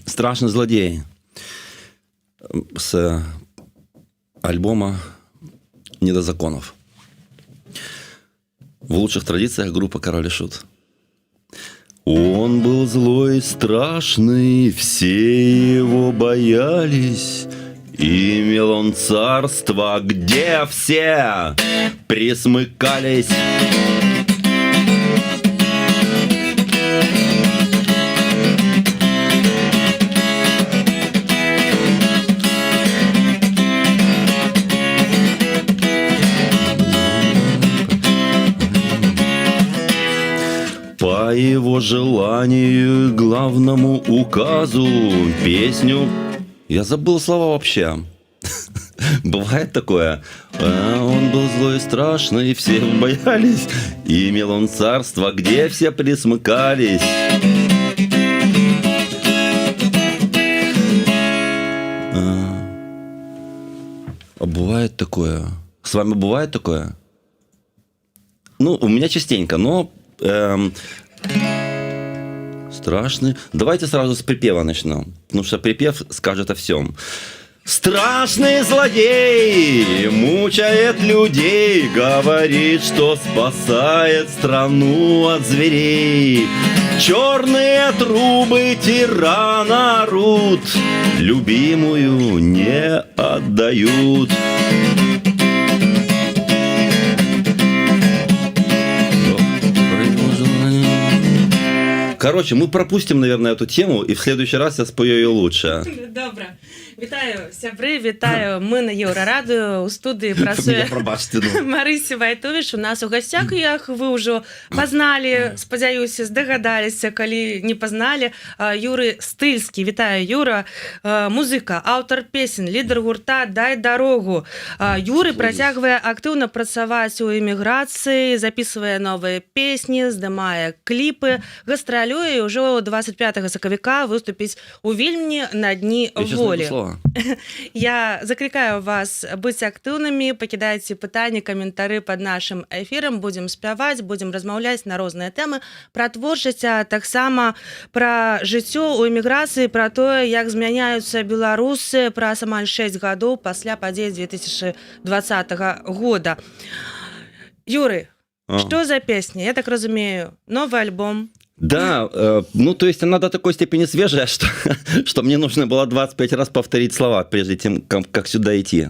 Страшный злодей с альбома «Не до законов». В лучших традициях группа «Король и Шут». Он был злой и страшный, все его боялись. Имел он царство, где все присмыкались. По его желанию, главному указу, песню... Я забыл слова вообще. Бывает такое. Он был злой и страшный, все боялись. И имел он царство, где все присмыкались. А бывает такое. С вами бывает такое? Ну, у меня частенько, но... Страшный. Давайте сразу с припева начнем, потому что припев скажет о всем. Страшный злодей мучает людей, говорит, что спасает страну от зверей. Черные трубы тирана орут, любимую не отдают. Короче, мы пропустим, наверное, эту тему, и в следующий раз я спою ее лучше. Добре. Вітаю, сябри, вітаю. Ми на Єврорадіо. У студії працює Марися Вайтович. У нас у гостях, як ви вже познали, сподіваюся, здогадалися, коли не познали, Юрій Стильський. Вітаю, Юра. Музика, автор песен, лідер гурта «Дай дорогу». Юрий працягвае актыўна працаваць у эміграцыі, записывае новыя песні, здымае кліпы, гастралюе і ўжо 25 сакавіка выступіць у Вільні на Дні волі. Я закликаю вас быть активными, покидайте пытания, комментарии под нашим эфиром, будем спявать, будем размаўляць на розныя темы, про творчасць, а таксама про жыццё у эміграцыі, про то, як змяняются беларусы, про амаль 6 гадоў пасля падзей 2020 года. Юрий, что за песня? Я так разумею, новый альбом. Да, ну то есть она до такой степени свежая, что мне нужно было 25 раз повторить слова, прежде чем как сюда идти.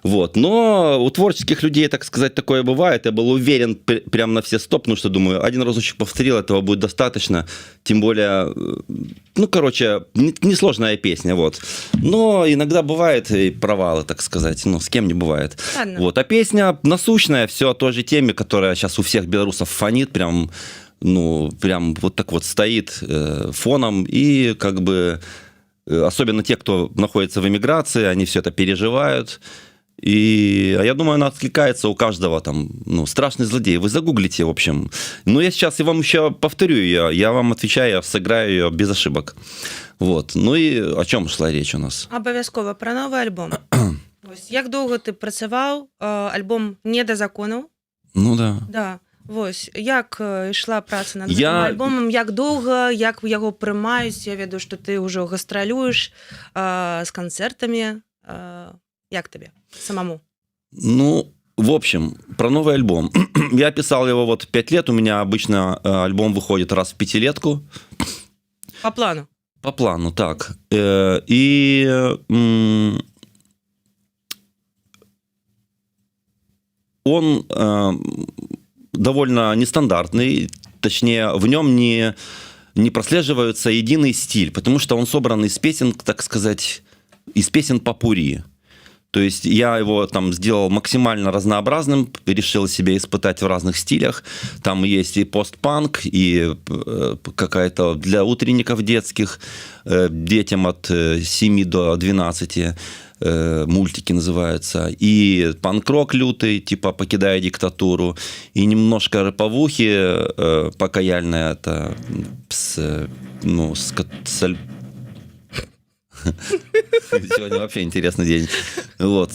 Вот. Но у творческих людей, так сказать, такое бывает. Я был уверен прям на все 100, потому что думаю, один разочек повторил, этого будет достаточно. Тем более, ну, короче, несложная песня, вот. Но иногда бывает и провалы, так сказать, ну, с кем не бывает. Ладно. Вот. А песня насущная, все о той же теме, которая сейчас у всех белорусов фонит, прям... Ну, прям вот так вот стоит фоном, и как бы, особенно те, кто находится в эмиграции, они все это переживают, и я думаю, она откликается у каждого там, ну, страшный злодей, вы загуглите, в общем. Ну, я сейчас вам еще повторю ее, я вам отвечаю, я сыграю ее без ошибок. Вот, ну и о чем шла речь у нас? Обовязково про новый альбом. Як довго ти працював, альбом «Не до закону»? Ну, да. Да. Вось, як ішла праца над гэтым альбомам, як доўга, як яго прымаюць, я ведаю, што ты ўжо гастралюеш з канцэртамі, як табе самому? Ну, в общем, про новый альбом. Я писал его вот 5 лет, у меня обычно альбом выходит раз в пятилетку. По плану? По плану, так. И... он... довольно нестандартный, точнее, в нем не прослеживается единый стиль, потому что он собран из песен, так сказать, из песен попурри. То есть я его там сделал максимально разнообразным, решил себя испытать в разных стилях. Там есть и постпанк, и какая-то для утренников детских, детям от 7 до 12, мультики называются, и панк-рок лютый, типа «Покидая диктатуру», и немножко рэповухи покаяльная, это сегодня вообще интересный день. Вот.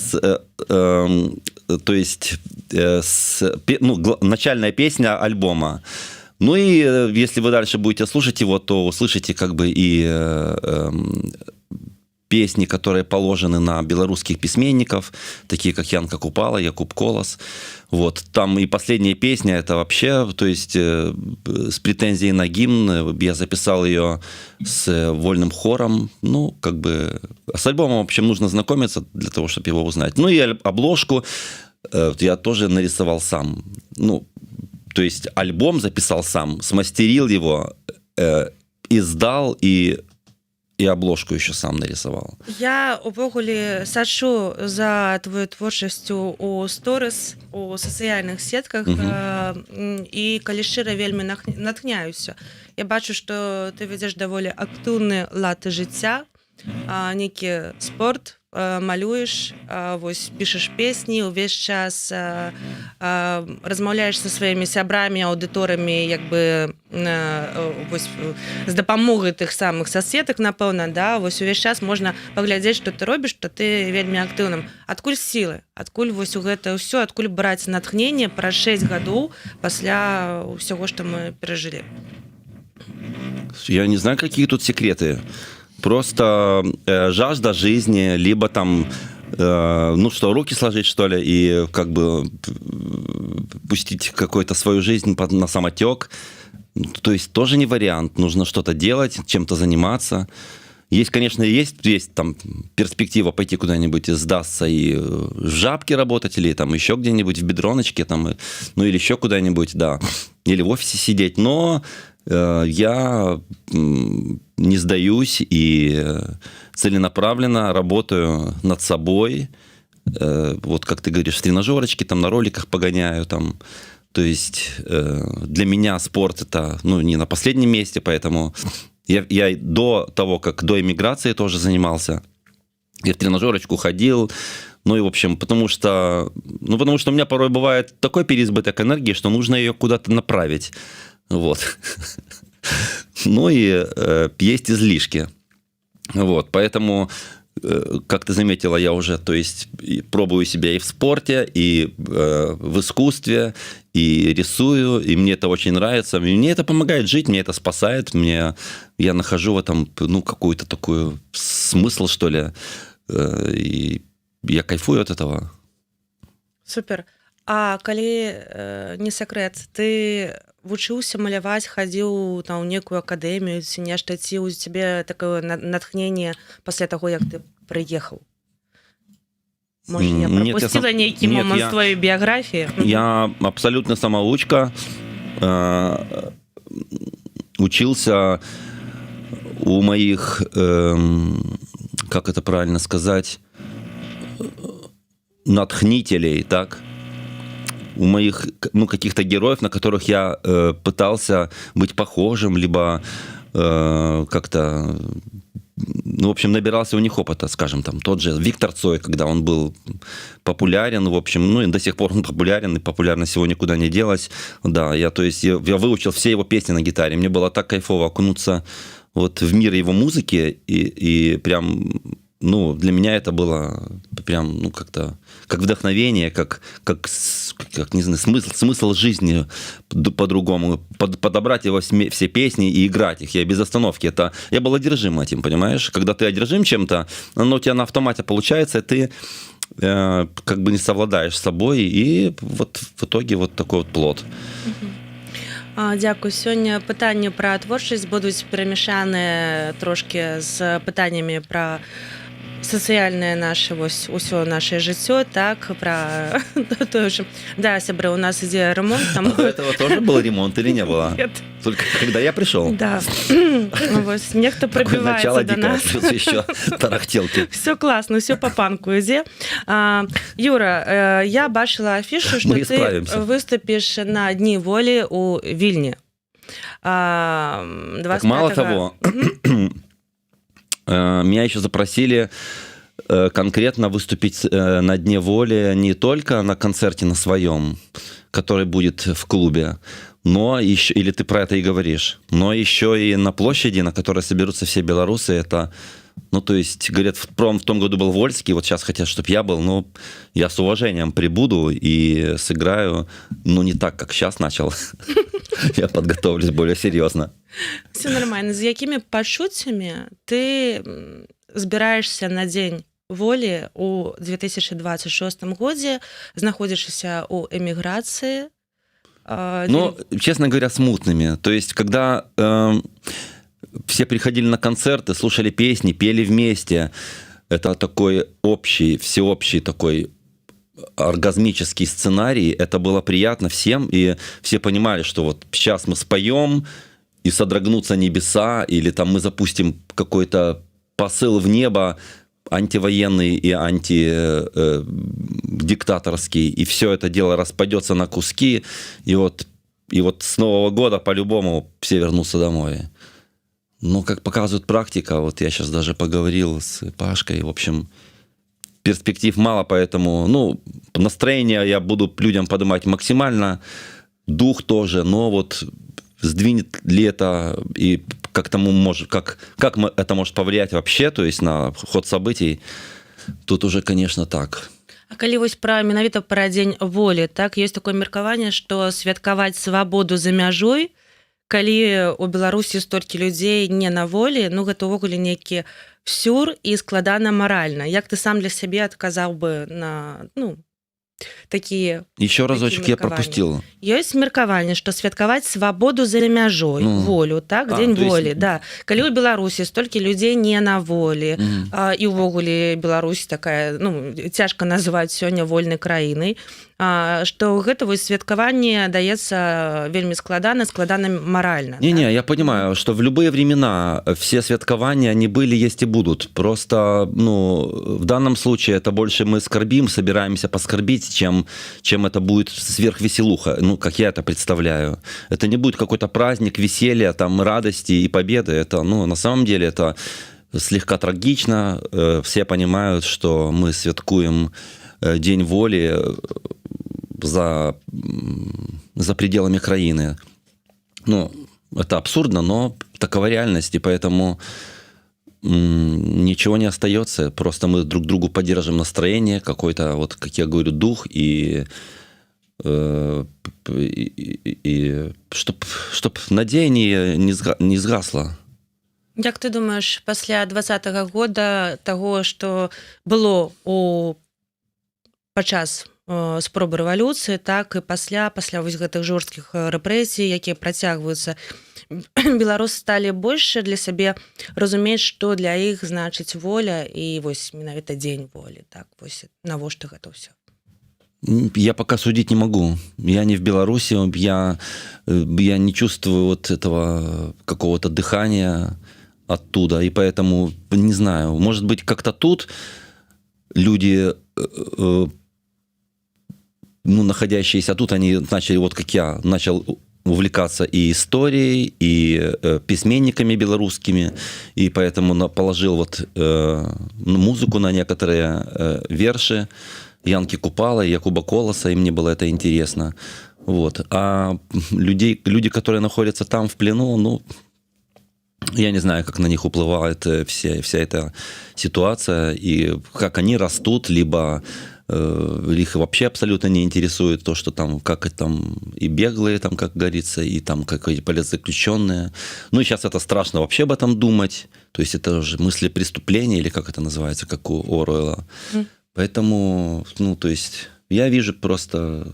То есть начальная песня альбома. Ну и если вы дальше будете слушать его, то услышите как бы и песни, которые положены на белорусских письменников, такие как Янка Купала, Якуб Колос. Вот. Там и последняя песня, это вообще, то есть с претензией на гимн, я записал ее с вольным хором. Ну, как бы с альбомом, в общем, нужно знакомиться для того, чтобы его узнать. Ну и обложку я тоже нарисовал сам. Ну, то есть альбом записал сам, смастерил его, издал и обложку еще сам нарисовал. Я увогуле сачу за твою творчасцю у сторыс, у сацыяльных сетках, і калі шчыра вельмі натхняюся. Я бачу, што ты вядзеш даволі актыўны лад жыцця, нейкі спорт, малюеш, вось пішаш песні, увесь час размаўляеш са сваімі сябрамі, аўдыторыямі, як бы вось з дапамогай тых самых соцсетак, напэўна, да, вось увесь час можна паглядзець, што ты робіш, што ты вельмі актыўным. Адкуль сілы? Адкуль вось у гэта ўсё, адкуль браць натхненне праз 6 гадоў пасля ўсяго, што мы перажылі? Я не знаю, какие тут секреты. Просто жажда жизни, либо там, ну что, руки сложить, что ли, и как бы пустить какую-то свою жизнь на самотек. То есть тоже не вариант. Нужно что-то делать, чем-то заниматься. Есть, конечно, есть там перспектива пойти куда-нибудь сдастся и в Жабке работать, или там еще где-нибудь в Бедроночке, там, ну или еще куда-нибудь, да, или в офисе сидеть. Но я не сдаюсь и целенаправленно работаю над собой. Вот как ты говоришь, в тренажерочке, там на роликах погоняю. Там. То есть для меня спорт это не на последнем месте, поэтому я до того, как до эмиграции тоже занимался. Я в тренажерочку ходил. Ну и в общем, потому что у меня порой бывает такой переизбыток энергии, что нужно ее куда-то направить. Вот. Ну и есть излишки. Вот. Поэтому, как ты заметила, я уже, то есть, пробую себя и в спорте, и в искусстве, и рисую, и мне это очень нравится. И мне это помогает жить, мне это спасает, я нахожу в этом, какую-то такую смысл, что ли, и я кайфую от этого. Супер. А калі не сакрэт, ты вучыўся маляваць, хадзіў там у некую акадэмію ці нешта, ці у цябе такое натхненне пасля таго, як ты прыехаў? Можа, я пропустила нейкі момант з твоей біяграфіі? Я абсолютно самоучка. Учился у моих, как это правильно сказать, натхнителей, так? У моих каких-то героев, на которых я пытался быть похожим, либо как-то, в общем, набирался у них опыта, скажем, там, тот же Виктор Цой, когда он был популярен, в общем, и до сих пор он популярен, и популярность его никуда не делась. Да, я выучил все его песни на гитаре, мне было так кайфово окунуться вот в мир его музыки, и прям... для меня это было прям, как-то, как вдохновение, как не знаю, смысл жизни по-другому. Подобрать его все песни и играть их. Я без остановки. Я был одержим этим, понимаешь? Когда ты одержим чем-то, оно у тебя на автомате получается, и ты как бы не совладаешь с собой, и вот в итоге вот такой вот плод. Дзякуй. Сёння пытанні пра творчасць будуць перамешаны трошкі з пытаннямі пра сацыяльнае наше, вось усё наше жыццё, так, пра тое ж. Да, сябры, у нас ідзе ремонт. Там... До этого тоже был ремонт или не было? Нет. Только когда я пришел? Да. Вось нехто прибиваецца до нас. Начало еще тарахтелки. Все классно, все по панку ідзе. Юра, я бачила афішу, што ты выступіш на Дні волі у Вільні. Так, мало того, меня еще запросили конкретно выступить на Дне воли не только на концерте на своем, который будет в клубе, но еще, или ты про это и говоришь, но еще и на площади, на которой соберутся все белорусы. Это Ну, то есть, говорят, в том году был Вольский, вот сейчас хотят, чтобы я был, но я с уважением прибуду и сыграю, но не так, как сейчас начал. Я подготовлюсь более серьезно. Все нормально. З якімі пачуццямі ты збіраешься на дзень волі у 2026 годзе, знаходзішся ў эміграцыі? Ну, честно говоря, смутными. То есть, когда все приходили на концерты, слушали песни, пели вместе, это такой общий, всеобщий такой оргазмический сценарий, это было приятно всем, и все понимали, что вот сейчас мы споем, и содрогнутся небеса, или там мы запустим какой-то посыл в небо, антивоенный и антидиктаторский, и все это дело распадется на куски, и вот с Нового года по-любому все вернутся домой. Но, как показывает практика, вот я сейчас даже поговорил с Пашкой, в общем, перспектив мало, поэтому, ну, настроение я буду людям поднимать максимально, дух тоже, но вот сдвинет ли это и как это может повлиять вообще, то есть на ход событий, тут уже, конечно, так. А калі вось менавіта пра дзень волі, так, ёсць такое меркаванне, што святкаваць свабоду за мяжой, калі у Беларусі столькі людзей не на волі, ну гэта ўвогуле нейкі сюр і складана маральна. Як ты сам для сябе адказаў бы на, ну, такие... Еще разочек я пропустил. Есть меркаванне, что святкаваць свабоду за мяжой, волю, так, дзень волі, да. Калі ў Беларусі столькі людзей не на волі, і ўвогуле Беларусь такая, ну, цяжка называць сёння вольнай краінай, что гэта вось святкаванне даецца вельмі складана морально. Не-не, да? Я понимаю, что в любые времена все святкования, они были, есть и будут. Просто, ну, в данном случае это больше мы скорбим, собираемся поскорбить, чем это будет сверхвеселуха, ну, как я это представляю. Это не будет какой-то праздник, веселья, там, радости и победы. Это, ну, на самом деле это слегка трагично. Все понимают, что мы святкуем День воли за пределами краины. Ну, это абсурдно, но такова реальность, и поэтому ничего не остается. Просто мы друг другу поддерживаем настроение, какой-то, вот, как я говорю, дух, и чтоб надеяние не згасло. Як ты думаешь, пасля 2020 года того, что было падчас спробы рэвалюцыі, так і пасля вось гэтых жорсткіх рэпрэсій, якія працягваюцца, беларусы сталі больш для сябе разумець, што для іх значыць воля і вось менавіта дзень волі, так, вось навошта гэта ўсё? Я пока судить не могу. Я не в Беларуси, я не чувствую вот этого какого-то дыхания оттуда, и поэтому не знаю, может быть, как-то тут люди, ну, находящиеся тут, они начали, вот как я, начал увлекаться и историей, и письменниками белорусскими, и поэтому положил вот музыку на некоторые верши Янки Купала, Якуба Колоса, и мне было это интересно. Вот. А люди, которые находятся там в плену, ну, я не знаю, как на них уплывает вся эта ситуация, и как они растут, либо их вообще абсолютно не интересует то, что там, как там и беглые, там, как говорится, и там какие-то политзаключенные. Ну, и сейчас это страшно вообще об этом думать. То есть это уже мысли преступления, или как это называется, как у Оруэлла. Поэтому, ну, то есть я вижу просто,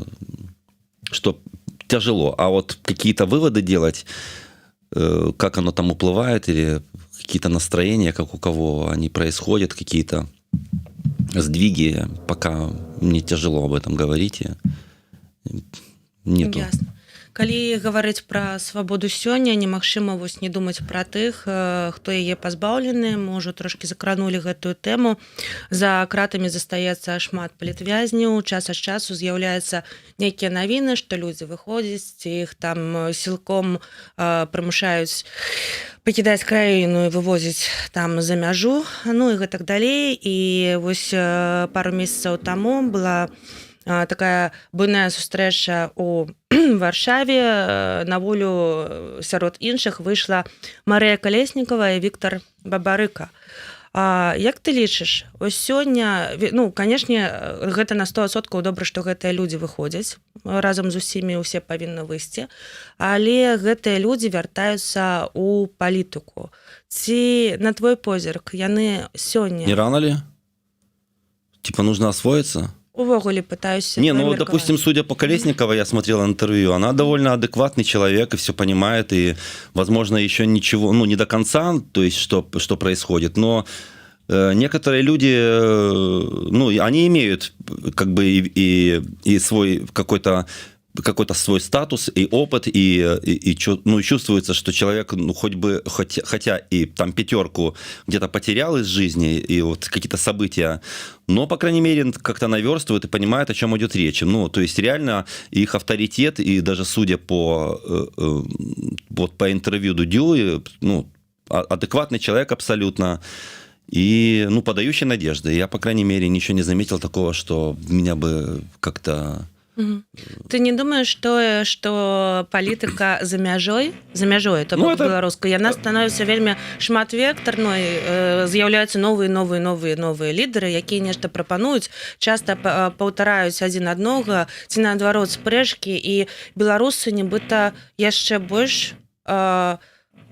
что тяжело. А вот какие-то выводы делать, как оно там уплывает, или какие-то настроения, как у кого они происходят, какие-то сдвиги, пока мне тяжело об этом говорить. Нету. Ясно. Калі гаварыць пра свабоду сёння, немагчыма вось не думаць пра тых, хто яе пазбаўлены. Мы ўжо трошкі закранулі гэтую тэму. За кратамі застаецца шмат палітвязняў. Час ад часу з'яўляюцца нейкія навіны, што людзі выходзяць, іх там сілком прымушаюць пакідаць краіну і вывозіць там за мяжу, ну і гэтак далей. І вось пару месяцаў таму была такая буйная сустрэча у Варшаве. На волю сярод іншых выйшла Марыя Калеснікава і Віктор Бабарыка. Як ты лічыш, ось сёння, ну, канешне, гэта на 100% добра, што гэтыя людзі выходзяць разам з усімі, усе павінны выйсці, але гэтыя людзі вяртаюцца ў палітыку. Ці, на твой позірк, яны сёння... Не рано ли? Типа нужно освоиться? Увогуле пытаюсь... Не, ну, допустим, судя по Колесниковой, я смотрел интервью, она довольно адекватный человек и все понимает, и, возможно, еще ничего, ну, не до конца, то есть, что происходит, но некоторые люди, ну, они имеют, как бы, и свой какой-то свой статус и опыт, и ну, чувствуется, что человек, ну, хотя и там 5 где-то потерял из жизни, и вот какие-то события, но, по крайней мере, как-то наверстывают и понимают, о чем идет речь. Ну, то есть, реально, их авторитет, и даже судя по интервью Дудю, ну, адекватный человек абсолютно, и, ну, подающий надежды. Я, по крайней мере, ничего не заметил такого, что меня бы как-то... Ты не думаешь, что палітыка за мяжой, то бок беларускай, яна становіцца вельмі шматвектарной, з'яўляюцца новыя лідары, якія нешта прапануюць, часта паўтараюць адзін аднога, ці наадварот спрэчкі, і беларусы нібыта яшчэ больш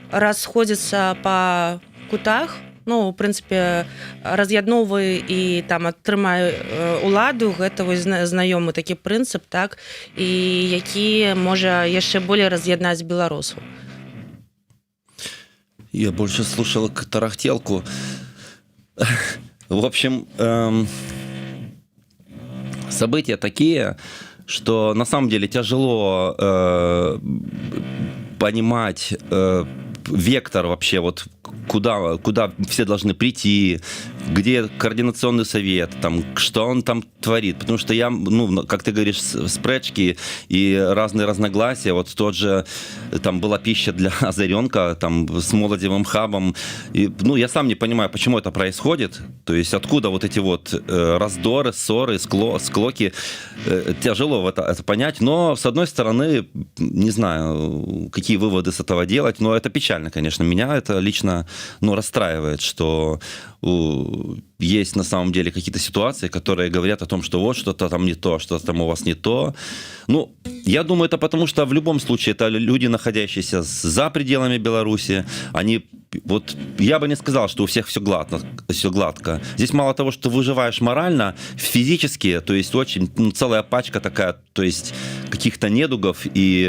расходзяцца па кутах, ну, в прынцыпе, раз'ядноўвае і там атрымае уладу, гэта вось знаёмы такі прынцып, так, і які можа яшчэ болей раз'яднаць беларусаў. Я больше слушал тарахтелку. В общем, события такие, что на самом деле тяжело понимать вектор вообще, вот куда все должны прийти, где координационный совет, там, что он там творит. Потому что я, ну, как ты говоришь, спречки и разные разногласия. Вот тот же, там была пища для Озаренка, там, с Молодевым хабом. И, ну, я сам не понимаю, почему это происходит. То есть, откуда вот эти вот раздоры, ссоры, склоки. Тяжело это понять. Но, с одной стороны, не знаю, какие выводы с этого делать, но это печально, конечно. Меня это лично, ну, расстраивает, что есть на самом деле какие-то ситуации, которые говорят о том, что вот что-то там не то, что-то там у вас не то. Ну, я думаю, это потому, что в любом случае это люди, находящиеся за пределами Беларуси, они, вот я бы не сказал, что у всех все гладко. Здесь мало того, что выживаешь морально, физически, то есть очень, ну, целая пачка такая, то есть каких-то недугов и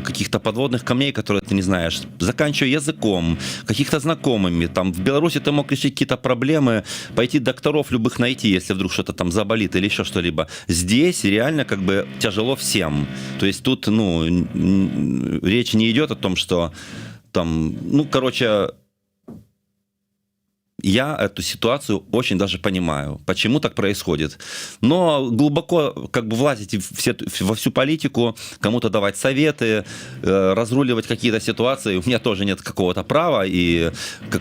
каких-то подводных камней, которые ты не знаешь, заканчивая языком, каких-то знакомыми. Там в Беларуси ты мог решить какие-то проблемы, пойти докторов любых найти, если вдруг что-то там заболит или еще что-либо. Здесь реально как бы тяжело всем. То есть тут, ну, речь не идет о том, что там, ну, короче, я эту ситуацию очень даже понимаю, почему так происходит. Но глубоко как бы влазить во всю политику, кому-то давать советы, разруливать какие-то ситуации, у меня тоже нет какого-то права и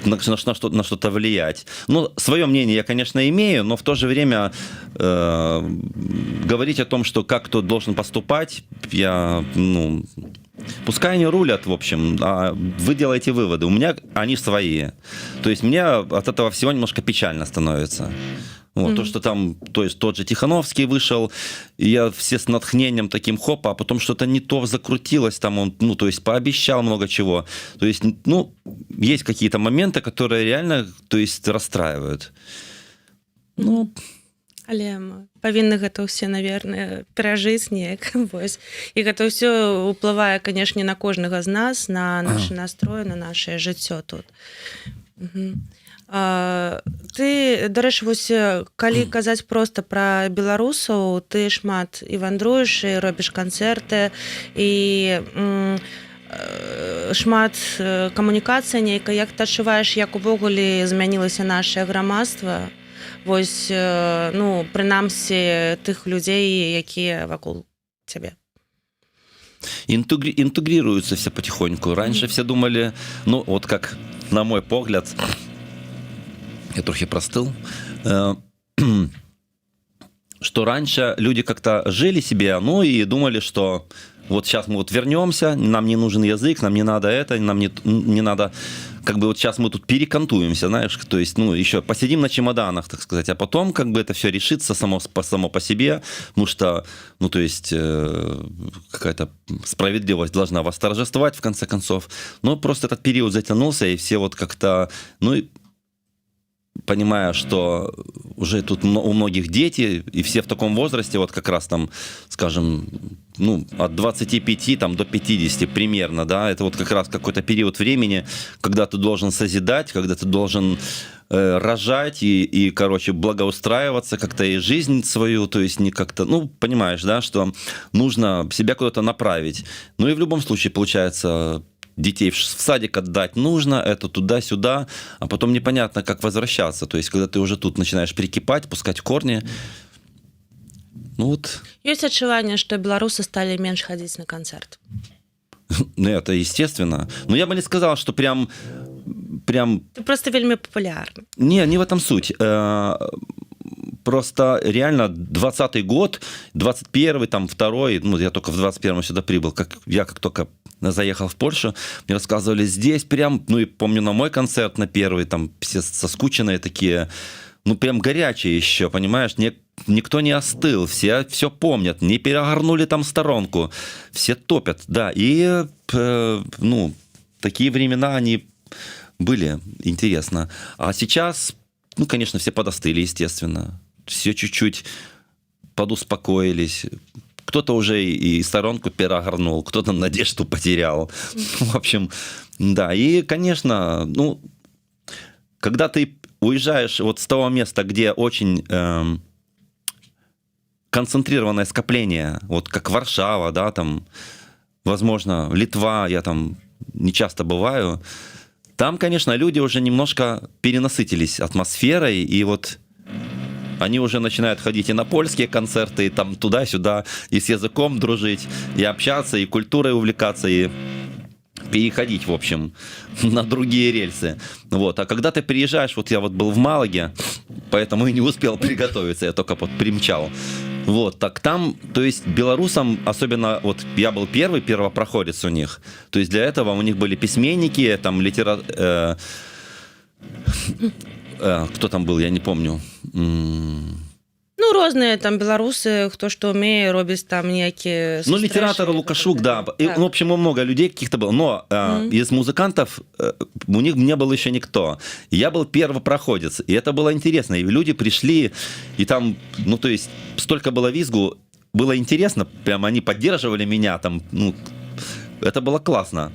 на что-то влиять. Ну, свое мнение я, конечно, имею, но в то же время говорить о том, что как кто должен поступать, я, ну... Пускай они рулят, в общем, а вы делаете выводы. У меня они свои. То есть мне от этого всего немножко печально становится. Вот, то, что там, то есть тот же Тихановский вышел, и я все с натхнением таким хопа, а потом что-то не то закрутилось, там он, ну, то есть пообещал много чего. То есть, ну, есть какие-то моменты, которые реально, то есть, расстраивают. Ну... Але павінны гэта ўсе, наверное, перажыць неяк. Вось. І гэта ўсё ўплывае, канешне, на кожнага з нас, на нашы настроі, на нашае жыццё тут. Ты, дарэчы, вось, калі казаць проста пра беларусаў, ты шмат і вандруеш, і робіш канцэрты, і шмат камунікацыя нейкая. Як ты адчуваеш, як увогуле змянілася нашае грамадства? Вось, ну, прынамсі, тых людзей, якія вакол цябе. Интегрируются все потихоньку. Раньше все думали, ну, вот как, на мой погляд, я трохи простыл, что раньше люди как-то жили себе, ну, и думали, что вот сейчас мы вот вернемся, нам не нужен язык, нам не надо это, нам не надо как бы вот сейчас мы тут перекантуемся, знаешь, то есть, ну, еще посидим на чемоданах, так сказать, а потом как бы это все решится само по себе, потому что, ну, то есть, какая-то справедливость должна восторжествовать, в конце концов. Но просто этот период затянулся, и все вот как-то, ну, понимая, что уже тут у многих дети, и все в таком возрасте, вот как раз там, скажем, ну, от 25 там, до 50 примерно, да, это вот как раз какой-то период времени, когда ты должен созидать, когда ты должен рожать и, короче, благоустраиваться как-то и жизнь свою, то есть не как-то, ну, понимаешь, да, что нужно себя куда-то направить. Ну и в любом случае, получается, детей в садик отдать нужно, это туда-сюда, а потом непонятно, как возвращаться. То есть, когда ты уже тут начинаешь прикипать, пускать корни, ну вот... Есть адчуванне, што беларусы сталі менш хадзіць на канцэрт? Ну, это естественно. Но я бы не сказал, что прям... Ты просто вельмі папулярны. Не в этом суть. Просто реально 20-й год, 21-й, там, 2-й, ну, я только в 21-м сюда прибыл, как только заехал в Польшу, мне рассказывали здесь прям, ну, и помню на мой концерт, на первый, там, все соскученные такие, ну, прям горячие еще, понимаешь, никто не остыл, все помнят, не перегорнули там сторонку, все топят, да, и, ну, такие времена, они были, интересно. А сейчас, ну, конечно, все подостыли, естественно, все чуть-чуть подуспокоились. Кто-то уже и сторонку перегорнул, кто-то надежду потерял. В общем, да. И, конечно, ну, когда ты уезжаешь вот с того места, где очень концентрированное скопление, вот как Варшава, да, там, возможно, Литва, я там не часто бываю, там, конечно, люди уже немножко перенасытились атмосферой, и вот они уже начинают ходить и на польские концерты, и там туда-сюда, и с языком дружить, и общаться, и культурой увлекаться, и переходить, в общем, на другие рельсы. Вот. А когда ты приезжаешь, вот я вот был в Малаге, поэтому и не успел приготовиться, я только вот примчал. Вот, так там, то есть белорусам, особенно, вот я был первопроходец у них, то есть для этого у них были письменники, там кто там был, я не помню. Ну, розныя там беларусы, хто што умее, робіць там некие... Ну, литератор Лукашук, да. И, в общем, много людей каких-то было. Но из музыкантов у них не был еще никто. Я был первопроходец, и это было интересно. И люди пришли, и там, ну, то есть, столько было визгу, было интересно, прям они поддерживали меня, там, ну, это было классно.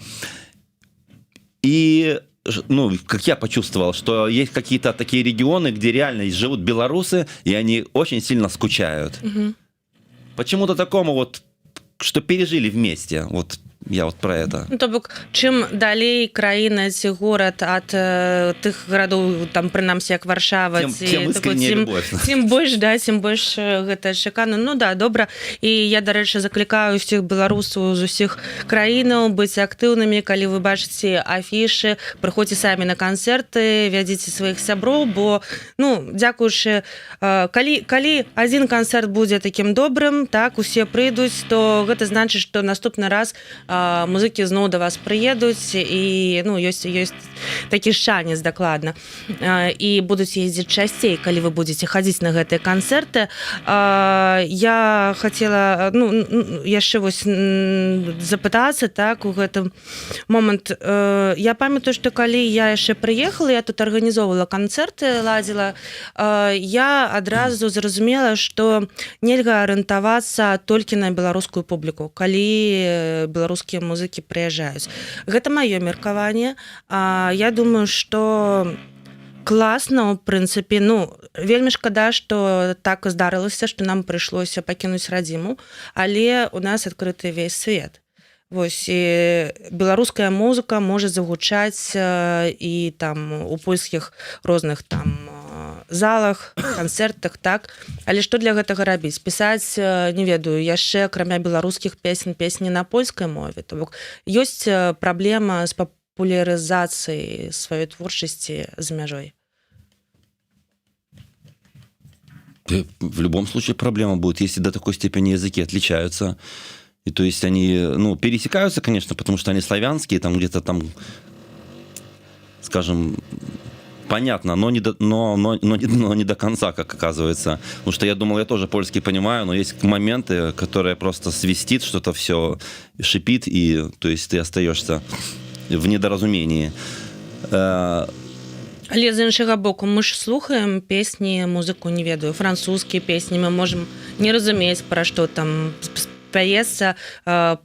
И... ну, как я почувствовал, что есть какие-то такие регионы, где реально живут белорусы, и они очень сильно скучают. Угу. Почему-то такому вот, что пережили вместе. Вот я вот про это. Ну, то бок, чым далей краіна ці горад ад тых гарадоў, там, прынамсі, як Варшава, тем больш, да, тем больш гэта чакана. Ну да, добра. І я, дарэчы, заклікаю ўсіх беларусаў з усіх краінаў быць актыўнымі, калі вы бачыце афішы, прыходзьце самі на канцэрты, вядзіце сваіх сяброў, бо, ну, дзякуючы, калі адзін канцэрт будзе такім добрым, так, усе прыйдуць, то гэта значыць, што наступны раз музыкі зноў да вас прыедуць, і, ну, ёсць такі шанец, дакладна. І будуць ездзіць часцей, калі вы будзеце хадзіць на гэтыя канцэрты. Я хацела, ну, яшчэ вось запытацца, так, у гэтым момант. Я памятаю, што калі я яшчэ прыехала, я тут арганізоўвала канцэрты, ладзіла, я адразу зразумела, што нельга арыентавацца толькі на беларускую публіку, калі беларускія музыкі прыязджаюць. Гэта маё меркаванне. Я думаю, што класна, у прынцыпе, ну, вельмі шкада, што так здарылася, што нам прыйшлося пакінуць радзіму, але у нас адкрыты ўвесь свет. Вось, і беларуская музыка можа загучаць і там у польскіх розных там залах, канцэртах, так. Але што для гэтага рабіць? Пісаць, не ведаю, яшчэ, акрамя беларускіх песень, песні на польскай мове. То бок, ёсць праблема з папулярызацыяй сваёй творчасці за мяжой. В любом случае проблема будет, если до такой степени языки отличаются. И то есть они, ну, пересекаются, конечно, потому что они славянские, там где-то там, скажем, понятно, но не до конца, как оказывается. Потому что я думал, я тоже польский понимаю, но есть моменты, которые просто свистит, что-то все шипит, и то есть ты остаешься в недоразумении. Але з іншага боку, мы ж слухаем песні, музыку, не ведаю, французскія песні, мы можам не разумець, пра што там паецца,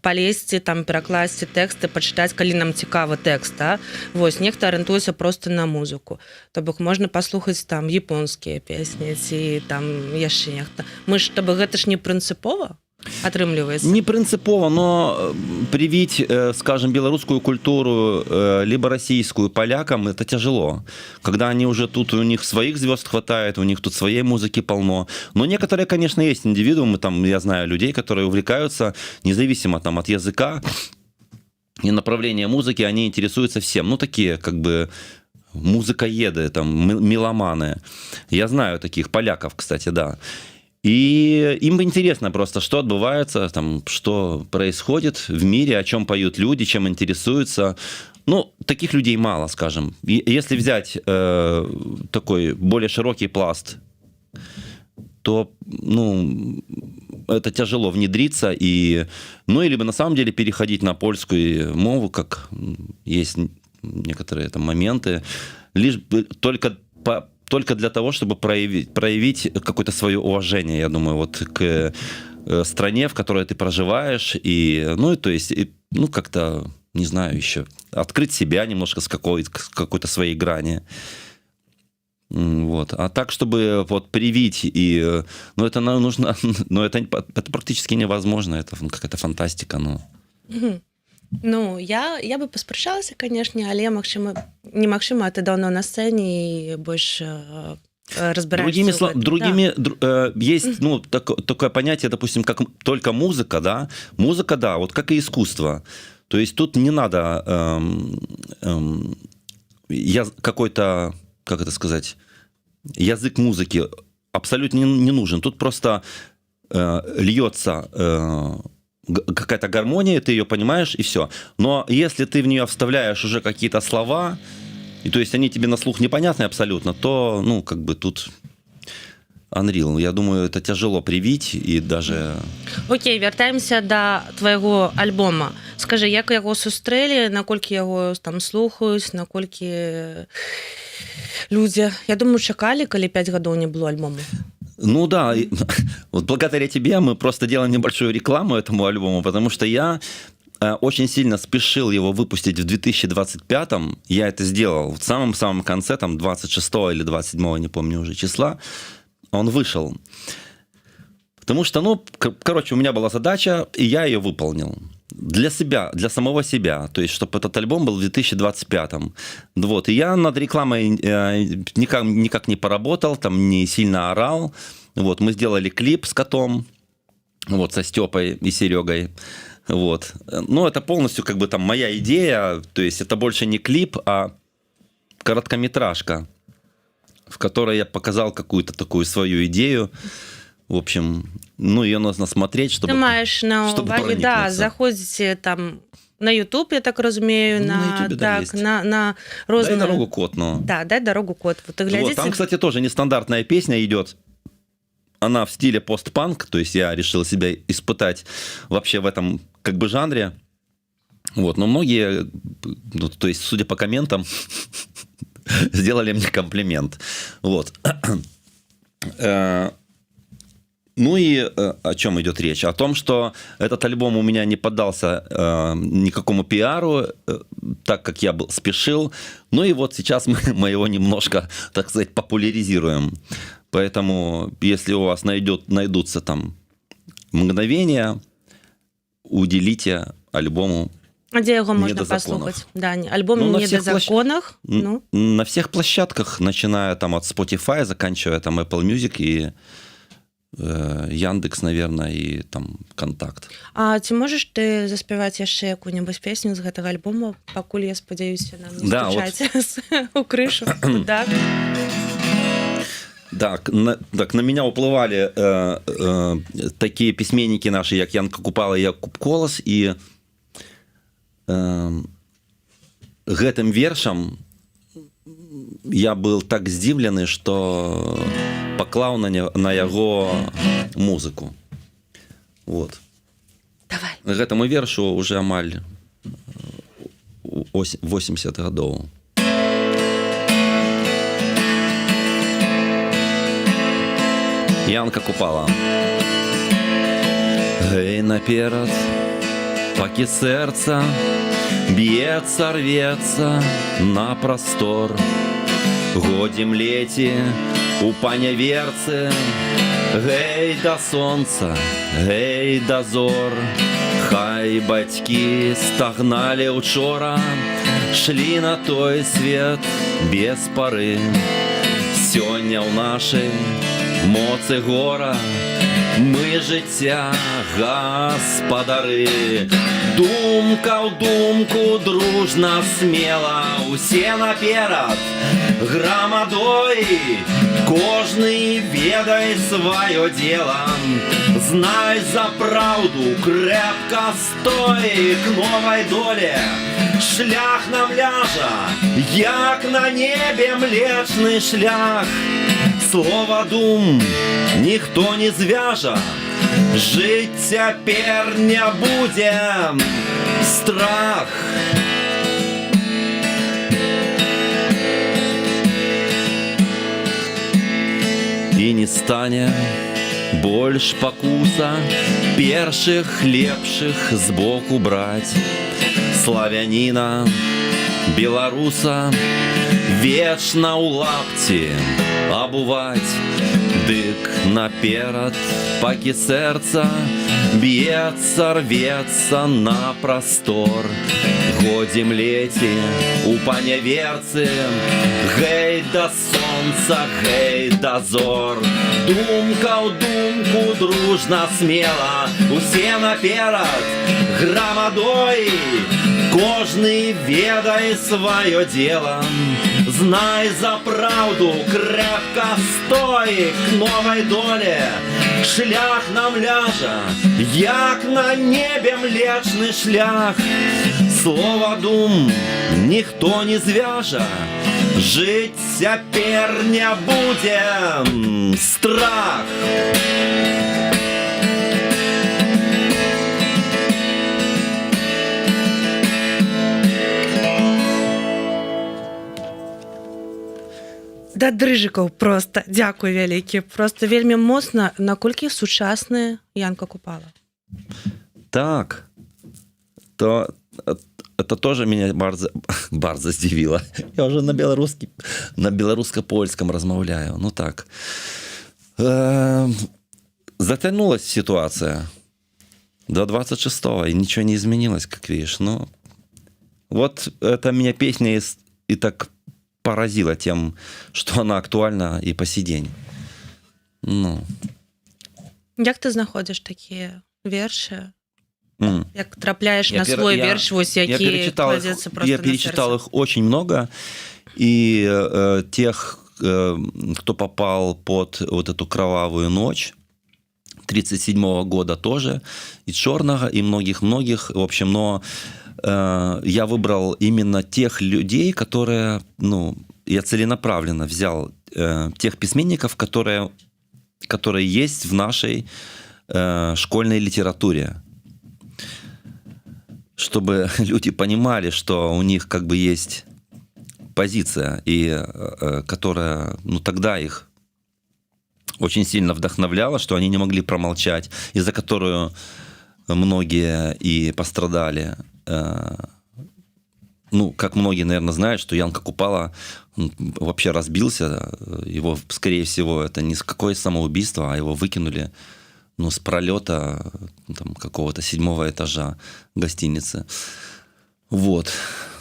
палезці, там, перакласці тэксты, пачытаць, калі нам цікавы тэкст, а? Вось, нехта арыентуецца проста на музыку. То бок можна паслухаць там японскія песні ці там яшчэ нехта. Мы ж, гэта ж не прынцыпова атрымліваецца? Не принципово, но привить, скажем, белорусскую культуру, либо российскую полякам, это тяжело. Когда они уже тут, у них своих звезд хватает, у них тут своей музыки полно. Но некоторые, конечно, есть индивидуумы, там, я знаю людей, которые увлекаются, независимо там, от языка и направления музыки, они интересуются всем. Ну, такие, как бы, музыкоеды, там, меломаны. Я знаю таких поляков, кстати, да. И им интересно просто, что отбывается, там, что происходит в мире, о чем поют люди, чем интересуются. Ну, таких людей мало, скажем. Если взять такой более широкий пласт, то, ну, это тяжело внедриться, и, ну, или бы на самом деле переходить на польскую мову, как есть некоторые там моменты, лишь только для того, чтобы проявить какое-то свое уважение, я думаю, вот к стране, в которой ты проживаешь, и, ну, то есть, ну, как-то, не знаю, еще открыть себя немножко с какой-то своей грани. Вот. А так, чтобы вот привить, и, ну, это нужно, ну, это практически невозможно, это какая-то фантастика, ну. Ну, я бы паспрачалася, канешне, але немагчыма, ты даўно на сцэне і больш разбираешься. Есть, ну, такое понятие, допустим, как только музыка, да, вот как и искусство. То есть тут не надо какой-то, как это сказать, язык музыки абсолютно не нужен. Тут просто льется какая-то гармония, ты ее понимаешь, и все. Но если ты в нее вставляешь уже какие-то слова, и то есть они тебе на слух непонятны абсолютно, то, ну, как бы тут Unreal. Я думаю, это тяжело привить, и даже... Окей, вяртаемся до твайго альбома. Скажи, як яго сустрэлі, наколькі яго там слухаюць, наколькі людзі, я думаю, чакалі, калі 5 гадоў не было альбому? Ну да, вот благодаря тебе мы просто делаем небольшую рекламу этому альбому, потому что я очень сильно спешил его выпустить в 2025-м. Я это сделал в самом-самом конце, там 26 или 27, не помню уже числа, он вышел. Потому что, ну, короче, у меня была задача, и я ее выполнил. Для себя, для самого себя. То есть, чтобы этот альбом был в 2025-м. Вот. И я над рекламой никак не поработал, там не сильно орал. Вот. Мы сделали клип с котом, вот, со Степой и Серегой. Вот. Но это полностью как бы там моя идея. То есть, это больше не клип, а короткометражка, в которой я показал какую-то такую свою идею. В общем, ну, ее нужно смотреть, чтобы... Ты маешь на уваге, да, заходите там на YouTube, я так разумею, на YouTube, да, так, на розные... Дай дорогу, кот, но... Да, дай дорогу, кот. Вот, и глядите... Вот, там, кстати, тоже нестандартная песня идет. Она в стиле постпанк, то есть я решил себя испытать вообще в этом как бы жанре. Вот, но многие, ну, то есть, судя по комментам, сделали мне комплимент. Вот. Ну и о чем идет речь? О том, что этот альбом у меня не поддался никакому пиару, так как я спешил. Ну и вот сейчас мы его немножко, так сказать, популяризируем. Поэтому, если у вас найдутся там мгновения, уделите альбому. А где его можно послушать? Да, альбом ну, «Не до законах». Ну. На всех площадках, начиная там от Spotify, заканчивая там Apple Music и Яндекс, наверное, и там Контакт. А ці можаш ты заспяваць яшчэ якую-небудзь песню з гэтага альбома, пакуль я спадзяюся, нам не стучаць у крышу? Так. Так, на меня уплывали такие письменники наши, як Янка Купала и Якуб Колас, и гэтым вершам я был так здивлены, что поклал на яго музыку. Вот. Давай. Гэтаму вершу уже амаль 80 гадоў. Янка Купала. Гей, наперад, пакі сэрца б'ецца, рвецца на прастор. Годзе млеці у паняверцы. Гей, да сонца, гей, да зор. Хай бацькі стагналі учора, шлі на той свет без пары. Сёння ў нашай моцы гора мы жыцця гаспадары. Думка ў думку дружна смела, усе наперад грамадой. Кожны ведай сваё дело, знай за праўду, крэпка стой. К новай доле шлях нам ляжа, як на небе млечны шлях. Слова дум ніхто не звяжа, жыць цяпер не будзе страх. І не стане больш пакуса першых лепшых збоку браць. Славяніна, беларуса вечна ў лапці абуваць. Дык наперад, пакі сэрца б'ецца, рвецца на прастор. Годзе млеці у паняверцы. Гей, да сонца, гей, да зор. Думка ў думку дружна смела, усе наперад грамадой. Кожны ведай сваё дело, знай за праўду, крэпка стой. К новай доле шлях нам ляжа, як на небе млечны шлях. Слова дум ніхто не звяжа, жыць цяпер не будзе страх. Да дрыжыкаў проста. Дзякуй вялікі. Проста вельмі моцна. Наколькі сучасная Янка Купала? Так. Это тоже меня bardzo здивило. Я уже на белорусско-польском размовляю. Ну так. Затянулась ситуация до 26-го, и ничего не изменилось, как видишь. Ну, вот эта меня песня и так поразила тем, что она актуальна и по сей день. Ну. Як ты знаходишь такие верши? Як трапляешь на свой верш, які кладется просто я перечитал их очень много, и тех, кто попал под вот эту кровавую ночь 1937 года тоже, и Черного, и многих-многих, в общем, но я выбрал именно тех людей, которые, ну, я целенаправленно взял тех письменников, которые есть в нашей школьной литературе, чтобы люди понимали, что у них как бы есть позиция, и которая, ну, тогда их очень сильно вдохновляла, что они не могли промолчать, и за которую многие и пострадали. Ну, как многие, наверное, знают, что Янка Купала вообще разбился. Его, скорее всего, это не какое самоубийство, а его выкинули, ну, с пролета там, какого-то 7-го этажа гостиницы. Вот.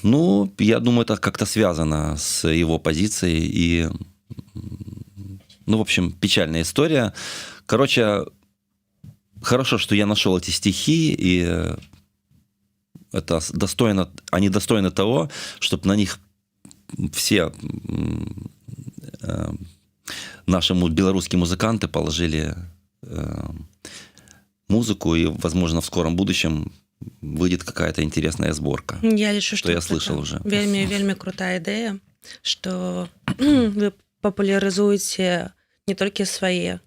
Ну, я думаю, это как-то связано с его позицией. И, ну, в общем, печальная история. Короче, хорошо, что я нашел эти стихи, и это достойно, они достойны того, чтобы на них все наши белорусские музыканты положили музыку, и, возможно, в скором будущем выйдет какая-то интересная сборка. Я лічу, что я слышал уже. Вельми крутая идея, что вы папулярызуеце не толькі свае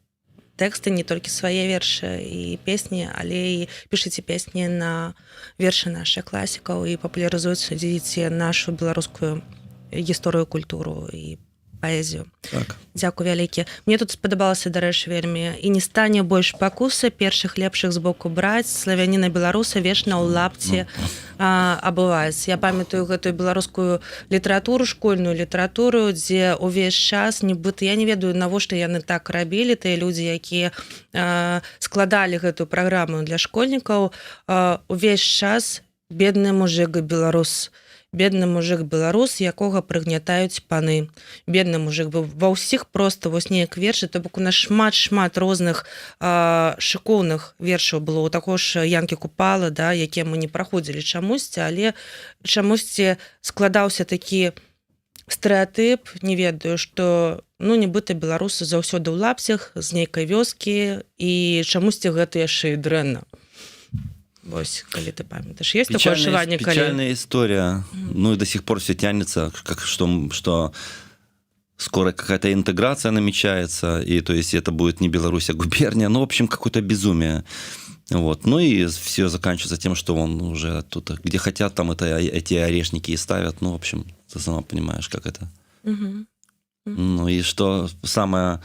тэксты, не толькі свае вершы і песні, але і пішыце песні на вершы нашых класікаў і папулярызуеце нашу беларускую гісторыю, культуру і паэзію. Так. Дзякуй вялікі. Мне тут спадабалася, дарэчы, вельмі. І не стане больш пакусы, першых лепшых з боку браць, славяніна беларуса вечна ў лапці абываецца. Я памятаю гэтую беларускую літаратуру, школьную літаратуру, дзе ўвесь час, нібыта, я не ведаю, навошта яны так рабілі, тыя людзі, якія складалі гэтую праграму для школьнікаў, увесь час бедны мужик беларус. Бедны мужик беларус, якога прыгнятаюць паны. Бедны мужик быў ва ўсіх проста вось неяк вершы, то бок у нас шмат розных шыкоўных вершаў было. У таго ж Янкі Купала, да, якія мы не праходзілі чамусьці, але чамусьці складаўся такі стэрэатып, не ведаю, што нібыта беларусы заўсёды ў лапцях з нейкай вёскі, і чамусьці гэта яшчэ і дрэнна. Вось, калі ты памятаеш, есть такое адчуванне, калі... Печальная история. Ну и до сих пор все тянется, что скоро какая-то интеграция намечается, и то есть это будет не Беларусь, а губерния. Ну, в общем, какое-то безумие. Вот. Ну и все заканчивается тем, что он уже тут, где хотят, там эти орешники и ставят. Ну, в общем, ты сама понимаешь, как это. Ну и что самое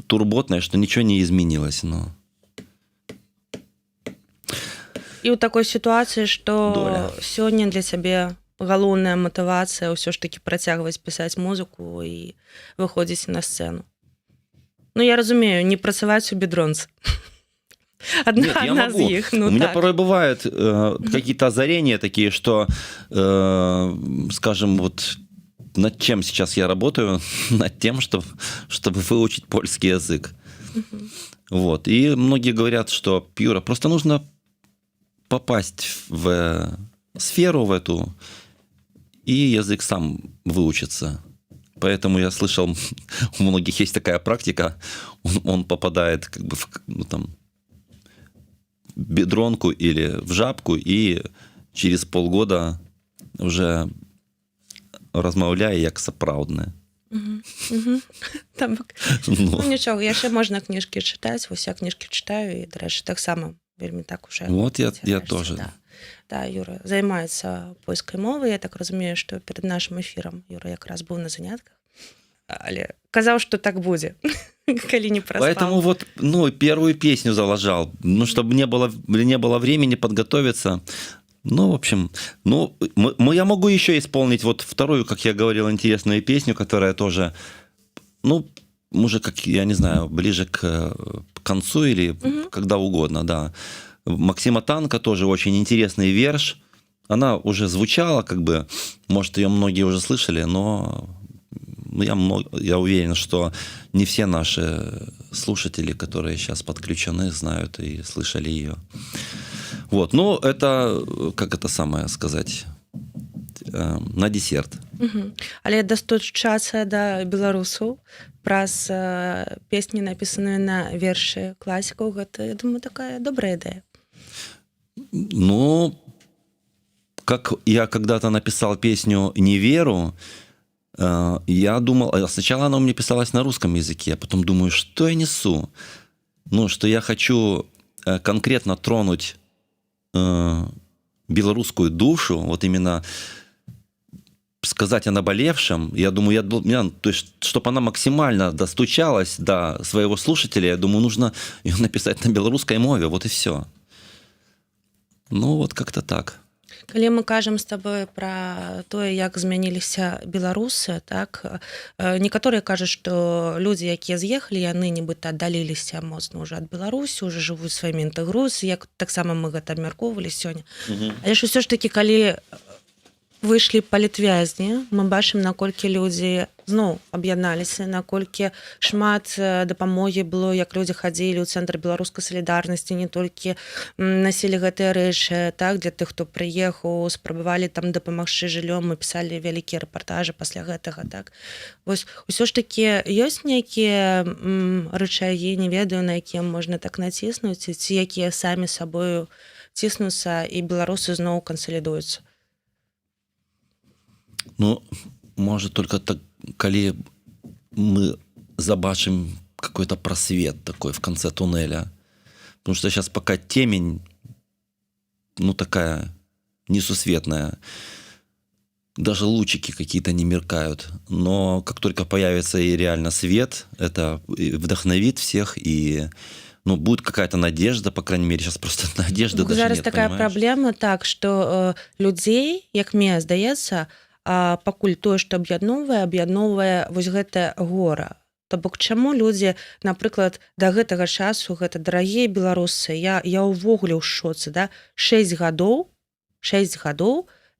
турботное, что ничего не изменилось, но... І ў такой сітуацыі, што сёння для цябе галоўная матывацыя ўсё ж такі працягваць пісаць музыку і выходзіць на сцэну. Ну, я разумею, не працаваць у бедронцы. Одна из них. У меня порой бывают какие-то озарения такие, что, скажем, вот над чем сейчас я работаю? Над тем, чтобы выучить польский язык. Вот. И многие говорят, что, Юра, просто нужно попасть в сферу в эту, и язык сам выучится. Поэтому я слышал, у многих есть такая практика, он попадает как бы в бедронку или в жабку, и через полгода уже размаўляе як сапраўдны. Ну нічога, яшчэ можна кніжкі чытаць, вось я кніжкі чытаю, і, дарэчы, таксама вельмі так уже. Вот я тоже. Да, Юра займаецца польскай мовай. Я так разумею, што перад нашым эфірам Юра якраз быў на занятках, але казаў, што так будзе, калі не праспаў. Поэтому вот, первую песню заложал, чтобы не было времени подготовиться. Ну, в общем, я могу еще исполнить вот вторую, как я говорил, интересную песню, которая тоже, уже, как, я не знаю, ближе к концу или когда угодно, да. Максима Танка тоже очень интересный верш. Она уже звучала, как бы, может, ее многие уже слышали, но я уверен, что не все наши слушатели, которые сейчас подключены, знают и слышали ее. Вот, это, как это самое сказать, на десерт. Але дастучацца да беларусаў праз песні, напісаныя на вершы класікаў, гэта, я думаю, такая добрая ідэя. Как я когда-то написал песню «Не веру», я думал, сначала она у меня писалась на русском языке, а потом думаю, что я несу? Что я хочу конкретно тронуть белорусскую душу, вот именно сказать о наболевшем. Я думаю, то есть, чтобы она максимально достучалась до своего слушателя, я думаю, нужно ее написать на белорусской мове, вот и все. Вот как-то так. Калі мы кажам з табой пра тое, як змяніліся беларусы, так, некаторыя кажуць, што людзі, якія з'ехалі, яны нібыта аддаліліся моцна ўжо ад Беларусі, ўжо жывуць сваімі інтэгрусіяй, як таксама мы гэта абмяркоўвалі сёння. Але ж усё ж такі, калі выйшлі палітвязні, мы бачым, наколькі людзі зноў аб'ядналіся, наколькі шмат дапамогі было, як людзі хадзілі ў цэнтр беларускай салідарнасці, не толькі насілі гэтыя рэчы, так, для тых, хто прыехаў, спрабавалі там дапамагчы жыллём, мы пісалі вялікія рэпартажы пасля гэтага, так. Вось усё ж такі ёсць нейкія рычагі, не ведаю, на якія можна так націснуць, ці якія самі сабою ціснуцца, і беларусы зноў кансалідуюцца. может только так, коли мы забачим какой-то просвет такой в конце туннеля. Потому что сейчас пока темень, ну, такая несусветная. Даже лучики какие-то не меркают. Но как только появится и реально свет, это вдохновит всех, и ну, будет какая-то надежда, по крайней мере, сейчас просто надежды даже Зараз нет, такая понимаешь? праблема, так, што людзей, як мне здаецца, пакуль тое, што аб'ядноўвае вось гэта гора. То бок чаму людзі, напрыклад, да гэтага часу, гэта дарагія беларусы, я ўвогуле ў шоцы, да? 6 гадоў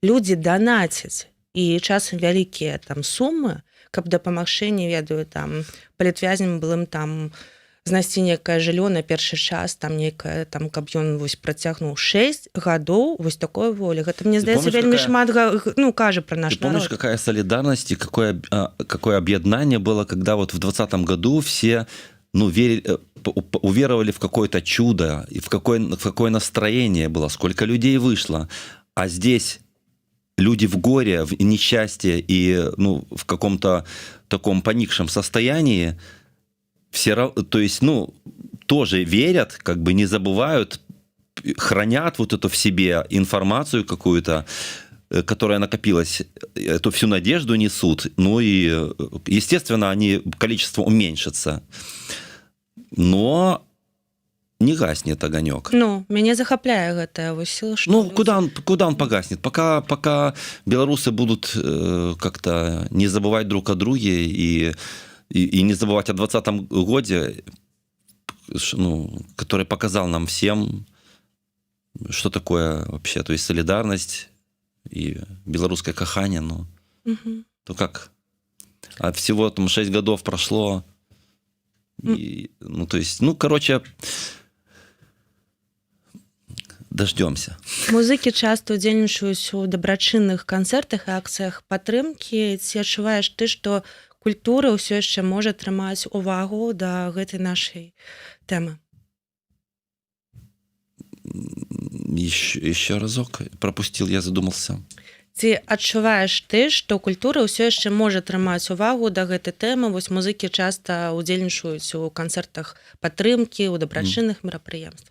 людзі данацяць, і часам вялікія там сумы, каб дапамагчы, не ведаю, там палітвязням былым там знайсці некае жыллё на першы час, там некае, там, каб ён вось працягнуў 6 гадоў вось такой волі. Гэта, мне здаецца, вельмі шмат кажа пра наш Ты помнишь, народ. какая солидарность и какое объединение было, когда вот в 2020 году все уверовали в какое-то чудо, и в какое настроение было, сколько людей вышло. А здесь люди в горе, в несчастье и в каком-то таком поникшем состоянии, все, то есть, тоже верят, как бы не забывают, хранят вот это в себе информацию какую-то, которая накопилась, эту всю надежду несут. Ну и, естественно, количество уменьшится. Но не гаснет огонек. Мяне захапляе гэтая вось сила, што куда он погаснет? Пока белорусы будут как-то не забывать друг о друге и не забывать о 2020 годе, который показал нам всем, что такое вообще, то есть солидарность и белорусское кахание, то как? А всего там 6 годов прошло, и, короче, дождемся. Музыкі часта ўдзельнічаюць у дабрачынных канцэртах і акцыях падтрымкі. Ці адчуваеш ты, што культура ўсё яшчэ можа трымаць увагу да гэтай нашай тэмы? Еще разок пропустил, я задумался. Ці адчуваеш ты, што культура ўсё яшчэ можа трымаць увагу да гэтай тэмы? Вось музыкі часта ўдзельнічаюць у канцэртах падтрымкі, у дабрачынных мерапрыемствах.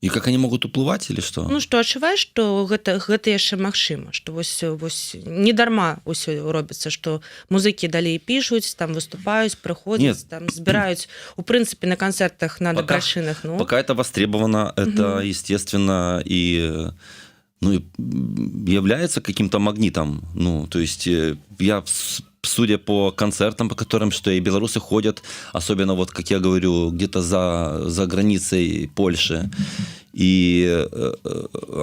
И как они могут уплывать или что? Што адчуваеш, што гэта яшчэ магчыма, што вось не дарма ўсё робіцца, што музыкі далей пішуць, там выступаюць, прыходзяць, там збіраюць, у прынцыпе, на канцэртах, на дабрачынах. Пока это востребовано, это, естественно, и является каким-то магнитом. То есть я, судя по концертам, по которым, что и белорусы ходят, особенно вот, как я говорю, где-то за границей Польши, и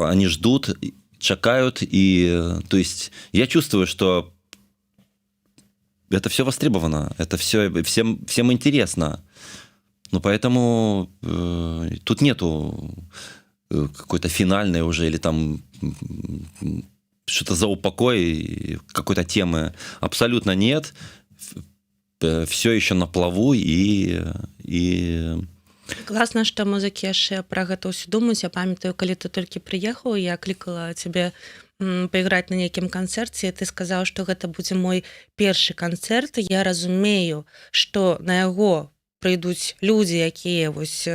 они ждут, чекают, и то есть я чувствую, что это все востребовано, это все всем интересно. Поэтому тут нету какой-то финальной уже или там что-то за упокой какой-то темы. Абсолютно нет. Все еще на плаву и... Класна, што музыкі яшчэ пра гэта ўсё думаюць. Я памятаю, калі ты толькі прыехаў, я клікала цябе пайграць на нейкім канцэрце, ты сказаў, што гэта будзе мой першы канцэрт. Я разумею, што на яго прыйдуць людзі, якія вось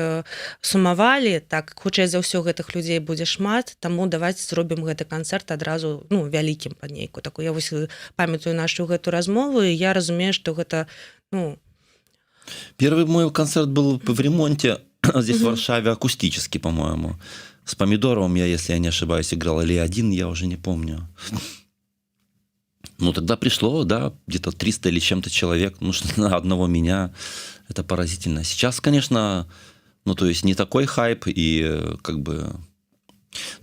сумавалі, так, хутчэй за ўсё гэтых людзей будзе шмат, таму давайце зробім гэты канцэрт адразу, вялікім па нейку. Я вось памятаю нашу гэту размову, і я разумею, што гэта, Первый мой концерт был в ремонте здесь, в Варшаве, акустический, по-моему. С Помидоровым я, если я не ошибаюсь, играл, или один, я уже не помню. Тогда пришло, да, где-то 300 или чем-то человек, что на одного меня. Это поразительно. Сейчас, конечно, то есть не такой хайп, и как бы...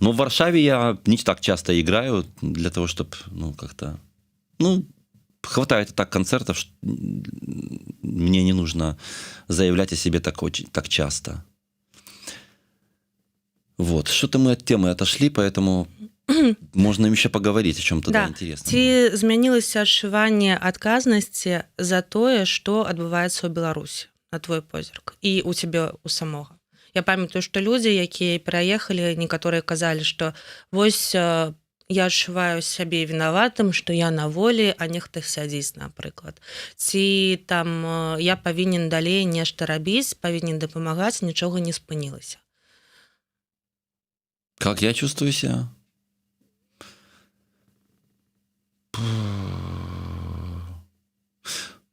Но в Варшаве я не так часто играю для того, чтобы, как-то... хватает и так концертов, что мне не нужно заявлять о себе так часто. Вот. Что-то мы от темы отошли, поэтому можно еще поговорить о чем-то интересном. Ці змянілася адчуванне адказнасці за тое, што адбываецца ў Беларусі, на твой позірк, і у цябе у самога? Я памятаю, што людзі, якія пераехалі, некаторыя казалі, што вось я адчуваю сябе вінаватым, што я на волі, а нехта сядзіць, напрыклад. Ці там я павінен далей нешта рабіць, павінен дапамагаць, нічога не спынілася. Как я чувствую себя?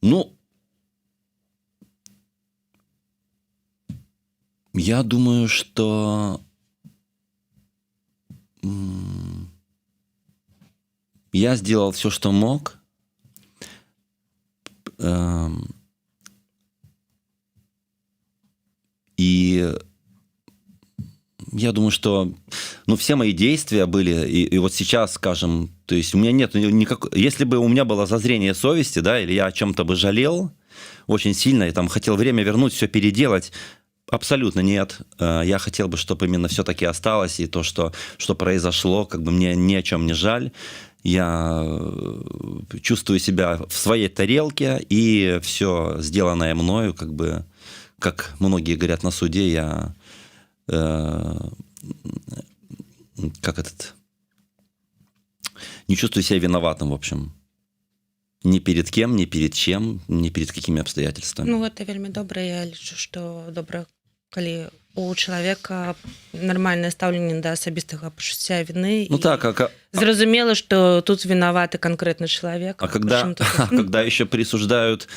Ну, я думаю, что я сделал все, что мог. И я думаю, что все мои действия были, и вот сейчас, скажем, то есть у меня нет никакой... Если бы у меня было зазрение совести, да, или я о чем-то бы жалел очень сильно, и там хотел время вернуть, все переделать, абсолютно нет. Я хотел бы, чтобы именно все-таки осталось, и то, что произошло, как бы мне ни о чем не жаль. Я чувствую себя в своей тарелке, и все сделанное мною, как бы, как многие говорят на суде, я не чувствую себя виноватым, в общем. Ни перед кем, ни перед чем, ни перед какими обстоятельствами. Ну, гэта вельмі добра. Я лічу, што добра, калі у чалавека нармальнае стаўленне да асабістага пачуцця віны. Ну так, зразумела, што тут вінаваты канкрэтны чалавек. А когда еще присуждают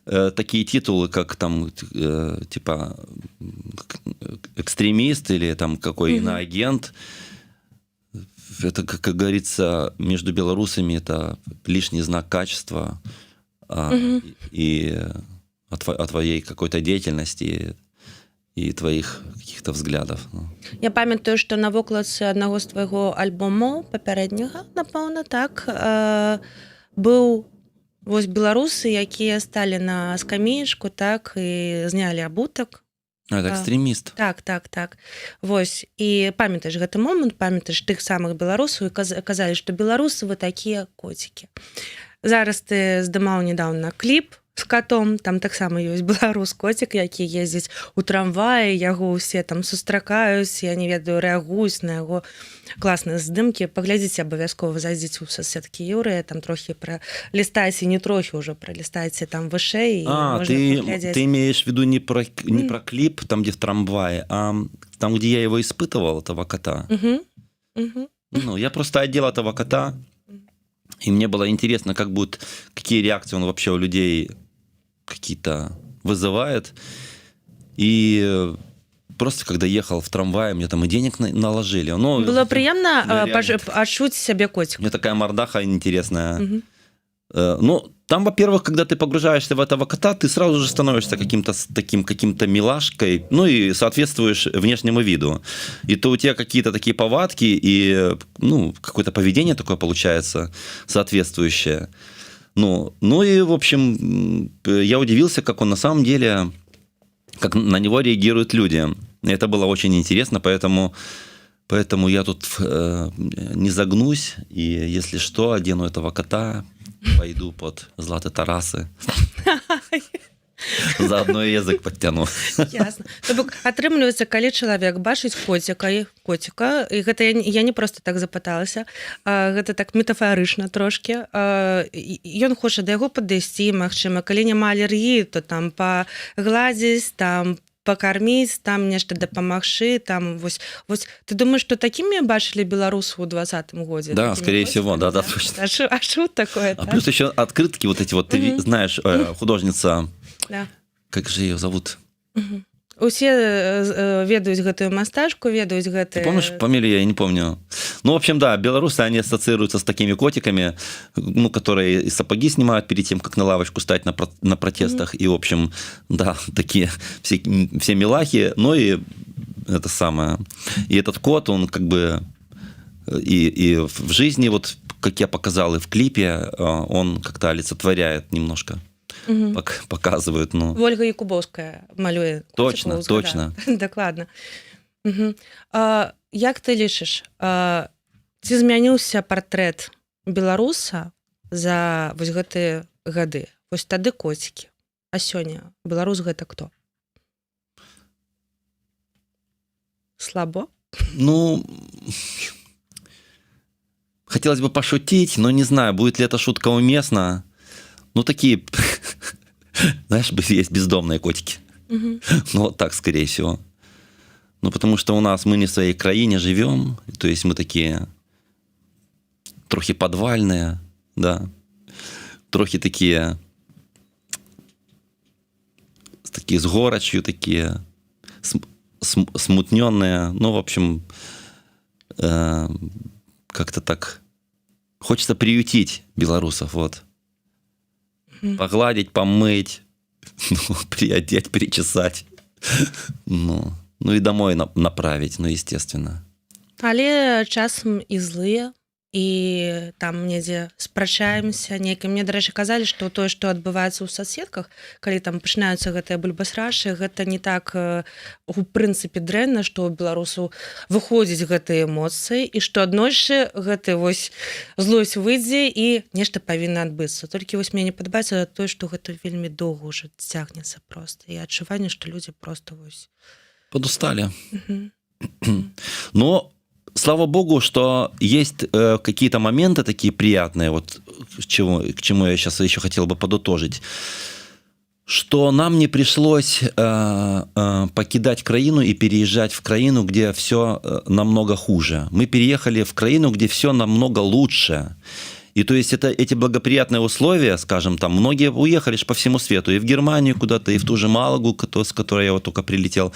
такие титулы, как там, типа, экстремист или там какой иноагент, это, как говорится, между белорусами это лишний знак качества и о твоей какой-то деятельности и твоих каких-то взглядов. Я памятаю, што на вокладцы аднаго з твайго альбому папярэдняга, напэўна, так, быў вось беларусы, якія сталі на скамеечку, так, і знялі абутак. Это экстреміст. Так. Вось, і памятаеш гэты момант, памятаеш тых самых беларусаў, і казалі, што беларусы вы такія коцікі. Зараз ты здымаў недаўна кліп з катом, там таксама ёсць беларус-коцік, які ездзіць у трамваі, яго ўсе там сустракаюць, я не ведаю, рэагуюць на яго класныя здымкі. Паглядзіце абавязкова, зайдзіце ў соцсеткі Юрыя, там трохі пралістайце, не трохі ўжо пралістайце там вышэй. Ты имеешь в виду не про клип, там, где в трамвае, а там, где я его испытывал, этого кота? Ну, я просто одел этого кота, и мне было интересно, какие реакции он вообще у людей какие-то вызывает. И просто когда ехал в трамвае, мне там и денег наложили. Было приемно ачуць сябе котик. У меня такая мордаха интересная. Ну, там, во-первых, когда ты погружаешься в этого кота, ты сразу же становишься каким-то милашкой, ну и соответствуешь внешнему виду. И то у тебя какие-то такие повадки и, какое-то поведение такое получается соответствующее. Ну и, в общем, я удивился, как он на самом деле, как на него реагируют люди. Это было очень интересно, поэтому я тут не загнусь, и если что, одену этого кота, пойду под Златы Тарасы. Заодно и язык подтяну. Ясно. То бок, атрымліваецца, калі чалавек бачыць коціка, і гэта я не просто так запыталася, гэта так метафарычна трошки. Ён хоча да яго падысці, магчыма, калі няма алергіі, то там пагладзіць, там пакарміць, там нешта дапамагчы, там вось. Ты думаешь, что такими бачили белорусы в 2020 году? Да, скорее всего, да, точно. А что такое? А плюс еще открытки вот эти вот, ты знаешь, художница, да. Как же ее зовут? Усе ведаюць гэтую мастачку, ведаюць гэты... Ты помнишь фамилию? Я не помню. Ну, в общем, да, белорусы, они ассоциируются с такими котиками, которые и сапоги снимают перед тем, как на лавочку стать на протестах. И, в общем, да, такие все милахи. Но и это самое... И этот кот, он как бы... И в жизни, вот как я показал и в клипе, он как-то олицетворяет немножко. Показывают. Ольга Якубовская малюе. Точно. Дакладна. Як ты лічыш, ці змяніўся партрэт беларуса за вось гэтыя гады? Вось тады коцікі. А сёння беларус гэта хто? Слабо? Ну, хотелось бы пошутить, но не знаю, будет ли эта шутка уместна. Ну, такие, знаешь, есть бездомные котики. Ну, вот так, скорее всего. Ну, потому что у нас мы не в своей краине живем, то есть мы такие трохи подвальные, да, трохи такие с горечью, такие смутненные. Ну, в общем, как-то так хочется приютить белорусов, вот. Погладить, помыть, приодеть, причесать. Ну і домой направить, ну, естественно. Але часам і злыя, і там недзе спрачаемся нейкім. Мне, дарэчы, казалі, што тое, што адбываецца ў соцсетках, калі там пачынаюцца гэтыя бульбасрашы, гэта не так у прынцыпе дрэнна, што ў беларусаў выходзіць гэтыя эмоцыі, і што аднойчы гэты вось злосць выйдзе і нешта павінна адбыцца. Толькі вось мне не падабаецца тое, што гэта вельмі доўга ўжо цягнецца проста. І адчуванне, што людзі проста вось подустали. Но слава богу, что есть какие-то моменты такие приятные, вот к чему я сейчас еще хотел бы подытожить, что нам не пришлось покидать краину и переезжать в краину, где все намного хуже. Мы переехали в краину, где все намного лучше. И то есть эти благоприятные условия, скажем, там многие уехали по всему свету, и в Германию куда-то, и в ту же Малагу, с которой я вот только прилетел,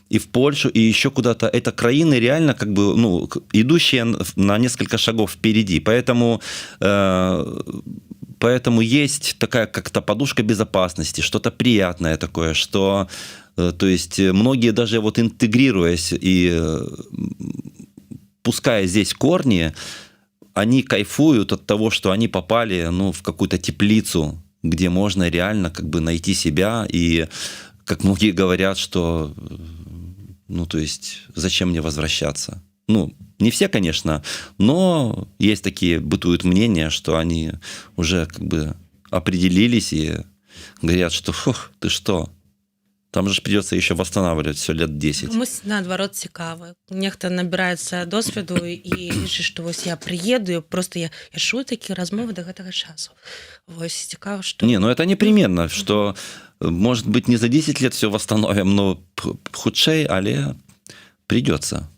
и в Польшу, и еще куда-то. Это краины реально как бы, ну, идущие на несколько шагов впереди. Поэтому есть такая как-то подушка безопасности, что-то приятное такое, что, то есть многие даже вот интегрируясь и пуская здесь корни, они кайфуют от того, что они попали, ну, в какую-то теплицу, где можно реально как бы найти себя. И как многие говорят, что, ну, то есть, зачем мне возвращаться? Ну, не все, конечно, но есть такие, бытуют мнения, что они уже как бы определились и говорят, что, фух, ты что? Там же придется еще восстанавливать все лет 10. Комусь, наадварот, цікава. Нехта набіраецца досведу і лічыць, што вось я прыеду, і просто я чую такія размовы да гэтага часу. Вось цікава, што... Не, ну это непременно, что, может быть, не за 10 лет все восстановим, но худшей, але придется.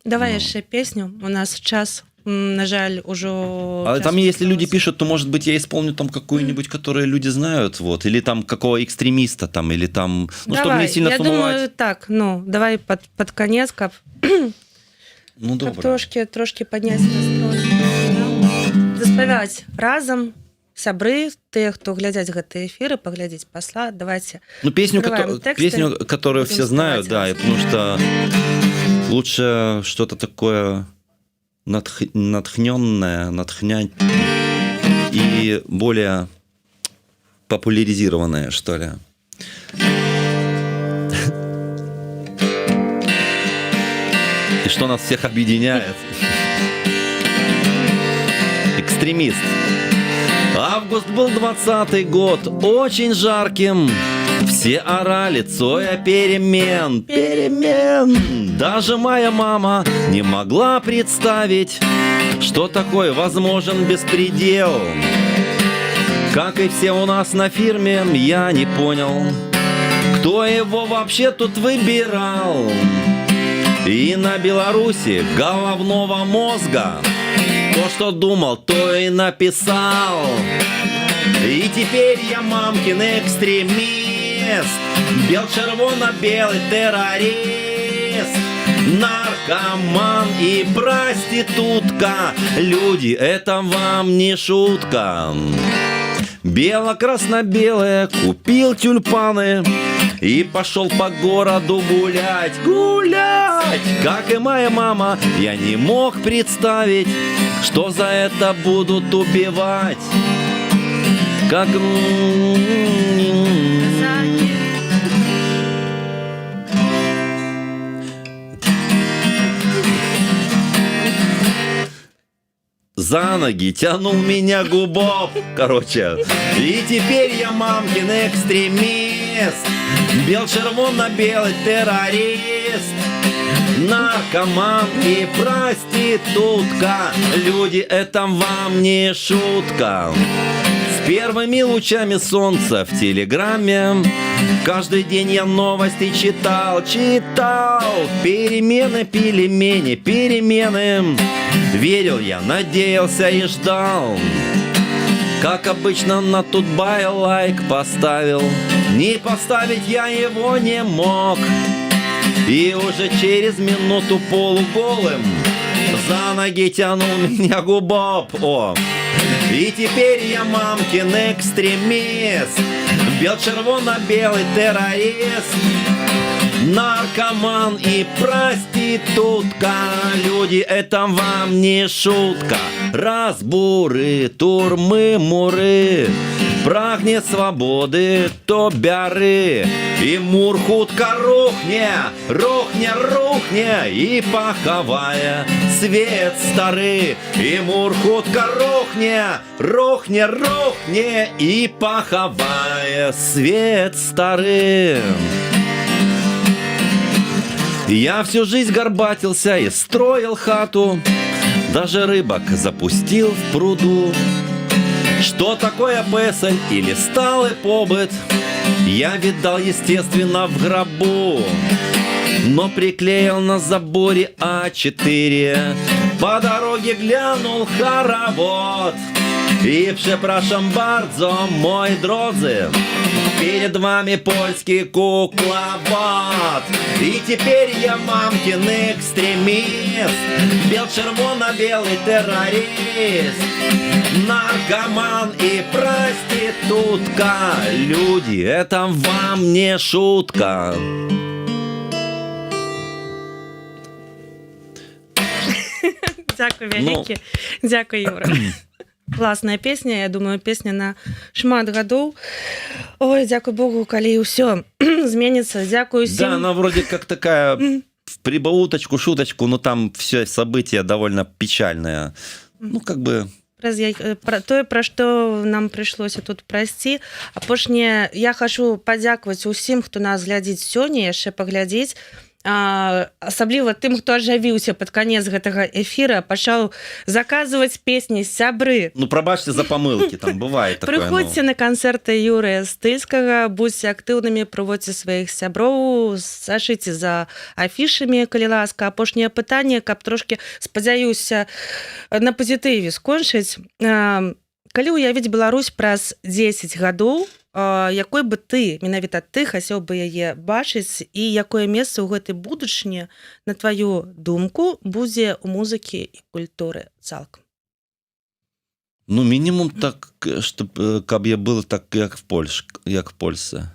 Давай яшчэ песню. У нас час, на жаль, ужо... А там, если люди пишут, то, может быть, я исполню там какую-нибудь, которую люди знают, вот, или там какого экстремиста, там, или там... Ну, давай, чтобы не сильно я сумовать. думаю, так, ну, давай под конец, каб... Ну, добре. Каб трошки падняць настрой. Заспяваць разам, сябры, тыя, хто глядзяць гэтыя эфіры, паглядзець пасла, давайте. Ну, песню, которую все знают, да, потому что лучше что-то такое натхненное, и более популяризированное, что ли. И что нас всех объединяет? Экстремист. Август был 20-й год, очень жарким. Все орали: Цоя, перемен, перемен. Даже моя мама не могла представить, что такой возможен беспредел. Как и все у нас на фирме, я не понял, кто его вообще тут выбирал. И на Беларуси головного мозга то, что думал, то и написал. И теперь я мамкин экстремист, бел-червоно-белый террорист, наркоман и проститутка. Люди, это вам не шутка. Бело-красно-белое, купил тюльпаны и пошел по городу гулять, гулять. Как и моя мама, я не мог представить, что за это будут убивать. Как... За ноги тянул меня губов, короче. И теперь я мамкин экстремист, бел-червоно-белый террорист, наркоман и проститутка. Люди, это вам не шутка. С первыми лучами солнца в телеграмме каждый день я новости читал. Перемены, пельмени, перемены. Верил я, надеялся и ждал. Как обычно на Тутбай лайк поставил. Не поставить я его не мог. И уже через минуту полуголым за ноги тянул меня губоп. И теперь я мамкин экстремист, бел-червоно-белый террорист, наркоман и проститутка. Люди, это вам не шутка. Разбуры, турмы, муры, прагне свободы, то бяры. И мурхутка рухне, и паховая свет старый. И мурхутка рухне, и паховая свет старый. Я всю жизнь горбатился и строил хату, даже рыбок запустил в пруду. Что такое песель или сталый побыт, я видал, естественно, в гробу. Но приклеил на заборе А4, по дороге глянул хоровод. И przepraszam bardzo, moi drodzy, перед вами польский кукловод. И теперь я мамкин экстремист, бел-червоно-белый террорист, наркоман и проститутка. Люди, это вам не шутка. Дякую, вялікі. Дякую, Юра. Класная песня, я думаю, песня на шмат гадоў. Ой, дзякуй Богу, калі ўсё зменится. Дзякую всем. Да, она вроде как такая в прибауточку, шуточку, но там все события довольно печальные. Ну, как бы... Про тое, пра што нам прыйшлося тут прайсці. Апошняе, я хачу падзякаваць усім, хто нас глядзіць сёння, яшчэ паглядзець. Асабліва тым, хто ажывіўся пад канец гэтага эфіра, пачаў заказваць песні сябры. Ну, прабачце за памылкі, там бывает такое. Прыходзьце на канцэрты Юрыя Стыльскага, будзьце актыўнымі, прыводзьце сваіх сяброў, сачыце за афішамі, калі ласка. Апошняе пытанне, каб трошкі, спадзяюся, на пазітыве скончыць. Калі ўявіць Беларусь праз 10 гадоў, якой бы ты, менавіта ты, хацеў бы яе бачыць, і якое месца ў гэтай будучыні, на тваю думку, будзе ў музыкі і культуры цалкам? Ну, мінімум так, каб я был так, як в Польше.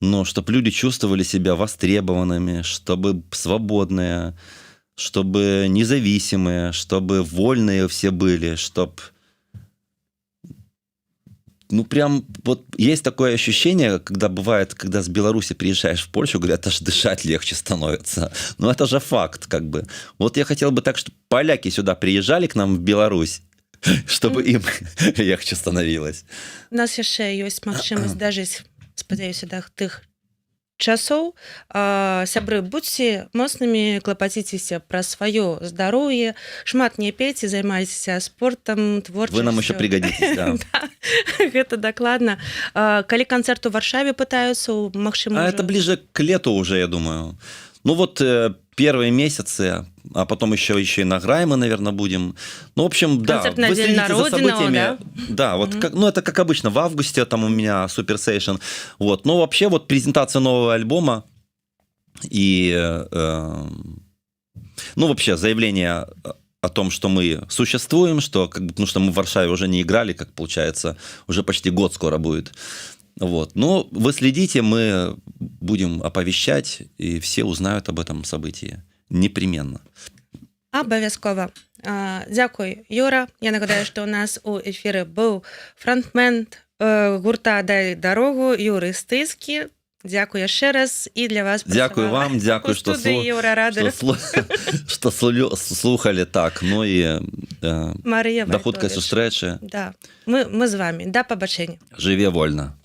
Но чтоб люди чувствовали себя востребованными, чтобы свободные, чтобы независимые, чтобы вольные все были, чтоб... Ну, прям вот есть такое ощущение, когда бывает, когда с Беларуси приезжаешь в Польшу, говорят, аж дышать легче становится. Но это же факт, как бы. Вот я хотел бы так, чтобы поляки сюда приезжали к нам в Беларусь, чтобы им легче становилось. У нас яшчэ ёсць магчымасць дажыць, спадзяюся, да тых часоў. Сябры, будьце моцнымі, клапаціцеся пра сваё здароўе, шмат не пейце, займайцеся спортам, творчасцю. Вы нам еще пригодитесь, да. Гэта дакладна. Калі канцэрт у Варшаве пытаюцца, магчыма... Это ближе к лету уже, я думаю. Ну вот первые месяцы, а потом еще и награем мы, наверное, будем. Ну, в общем, да, концерт на День Народного, да? Да, вот ну, это как обычно в августе, там у меня Super Session. Вот. Но вообще вот презентация нового альбома и, ну, вообще заявление о том, что мы существуем, что, потому что мы в Варшаве уже не играли, как получается, уже почти год скоро будет. Вот. Но вы следите, мы будем оповещать, и все узнают об этом событии. Непременно. Абавязкова. Дзякуй, Юра. Я нагадаю, што у нас у эфіры быў фронтмен гурта «Дай дарогу» Юрый Стыльскі. Дзякуй яшчэ раз. І для вас дзякуй вам, дзякуй, што слухали так. Ну і Марыя да хуткай сустрэчы. Да. Мы з вами. Да пабачэння. Жыве вольна.